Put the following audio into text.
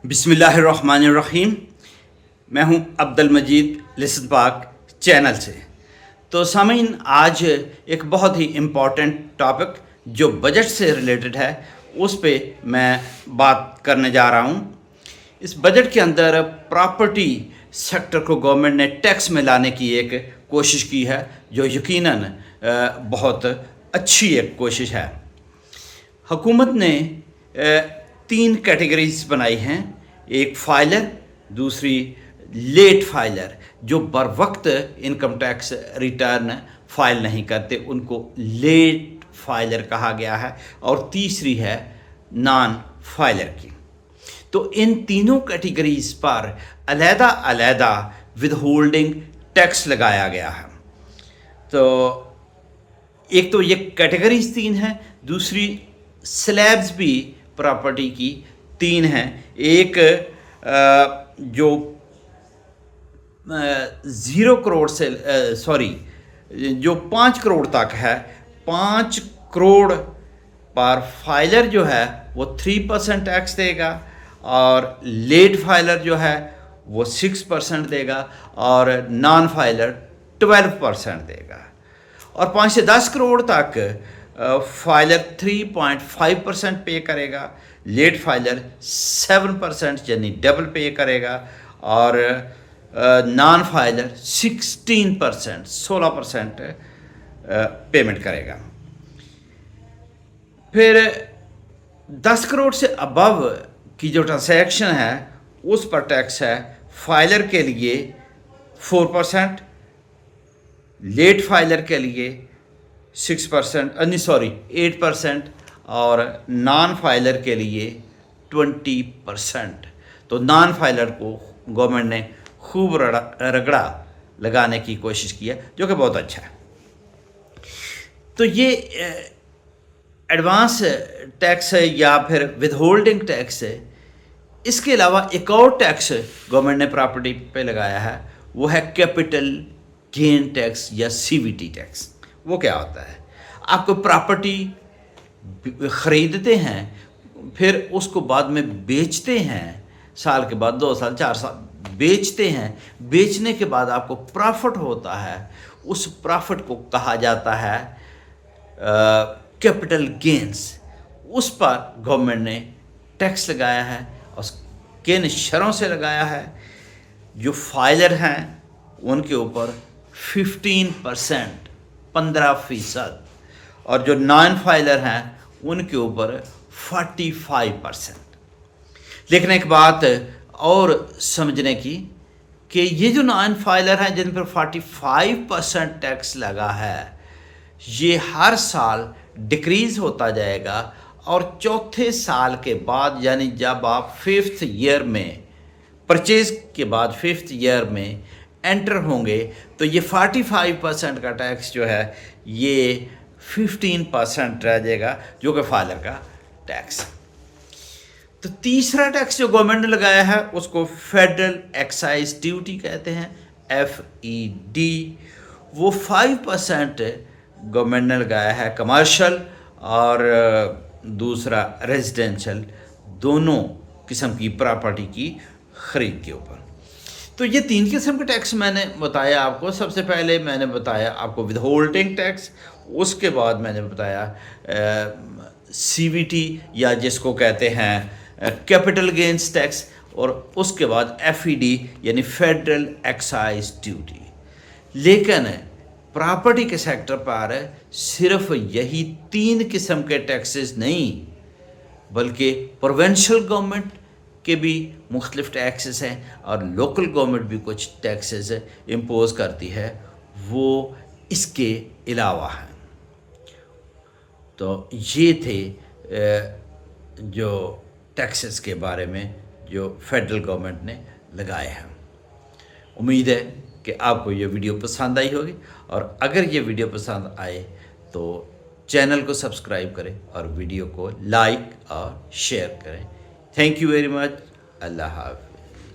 बिस्मिल्लाहिर्रहमानिर्रहीम। मैं हूं अब्दुल मजीद लिसन पाक चैनल से। तो सामीन, आज एक बहुत ही इम्पॉर्टेंट टॉपिक जो बजट से रिलेटेड है उस पे मैं बात करने जा रहा हूं। इस बजट के अंदर प्रॉपर्टी सेक्टर को गवर्नमेंट ने टैक्स में लाने की एक कोशिश की है, जो यकीनन बहुत अच्छी एक कोशिश है। हुकूमत ने तीन कैटेगरीज बनाई हैं। एक फाइलर, दूसरी लेट फाइलर जो बर वक्त इनकम टैक्स रिटर्न फाइल नहीं करते, उनको लेट फाइलर कहा गया है, और तीसरी है नॉन फाइलर की। तो इन तीनों कैटेगरीज पर अलहदा अलहदा विदहोल्डिंग टैक्स लगाया गया है। तो एक तो ये कैटेगरीज तीन हैं, दूसरी स्लैब्स भी प्रॉपर्टी की तीन हैं। एक जो 0 करोड़ से जो 5 करोड़ तक है, 5 करोड़ पर फाइलर जो है वो 3% टैक्स देगा, और लेट फाइलर जो है वो 6% देगा, और नॉन फाइलर 12% देगा। और 5 से 10 करोड़ तक फाइलर 3.5% पे करेगा, लेट फाइलर 7% यानी डबल पे करेगा, और नॉन फाइलर 16% पेमेंट करेगा। फिर 10 करोड़ से अबव की जो ट्रांसैक्शन है उस पर टैक्स है फाइलर के लिए 4%, लेट फाइलर के लिए 8%, और नॉन फाइलर के लिए 20%। तो नॉन फाइलर को गवर्नमेंट ने खूब रगड़ा लगाने की कोशिश की है, जो कि बहुत अच्छा है। तो ये एडवांस टैक्स है या फिर विदहोल्डिंग टैक्स है। इसके अलावा एक और टैक्स गवर्नमेंट ने प्रॉपर्टी पे लगाया है, वो है कैपिटल गेन टैक्स या सीवीटी टैक्स। वो क्या होता है? आप कोई प्रॉपर्टी ख़रीदते हैं, फिर उसको बाद में बेचते हैं, साल के बाद 2 साल 4 साल बेचते हैं। बेचने के बाद आपको प्रॉफिट होता है, उस प्रॉफिट को कहा जाता है कैपिटल गेन्स। उस पर गवर्नमेंट ने टैक्स लगाया है, और किन शरों से लगाया है? जो फाइलर हैं उनके ऊपर 15%, 15%, और जो नॉन फाइलर हैं उनके ऊपर 45%। लेकिन एक बात और समझने की कि ये जो नॉन फाइलर हैं जिन पर 45% टैक्स लगा है, ये हर साल डिक्रीज़ होता जाएगा, और चौथे साल के बाद यानी जब आप 5th ईयर में परचेज़ के बाद 5th ईयर में एंटर होंगे, तो ये 45% का टैक्स जो है ये 15% रह जाएगा, जो कि फाइलर का टैक्स। तो तीसरा टैक्स जो गवर्नमेंट ने लगाया है उसको फेडरल एक्साइज ड्यूटी कहते हैं, FED। वो 5% गवर्नमेंट ने लगाया है कमर्शियल और दूसरा रेजिडेंशियल, दोनों किस्म की प्रॉपर्टी की ख़रीद के ऊपर। तो ये 3 किस्म के टैक्स मैंने बताया आपको। सबसे पहले मैंने बताया आपको विदहोल्डिंग टैक्स, उसके बाद मैंने बताया CVT या जिसको कहते हैं कैपिटल गेन्स टैक्स, और उसके बाद FED यानी फेडरल एक्साइज ड्यूटी। लेकिन प्रॉपर्टी के सेक्टर पर सिर्फ यही 3 किस्म के टैक्सेस नहीं, बल्कि प्रोविंशियल गवर्नमेंट के भी मुख्तलिफ टैक्सेस हैं, और लोकल गवर्नमेंट भी कुछ टैक्सेस इम्पोज करती है, वो इसके अलावा हैं। तो ये थे जो टैक्सेस के बारे में जो फेडरल गवर्नमेंट ने लगाए हैं। उम्मीद है कि आपको ये वीडियो पसंद आई होगी, और अगर ये वीडियो पसंद आए तो चैनल को सब्सक्राइब करें और वीडियो को लाइक और शेयर करें। Thank you very much. Allah हाफ़िज़।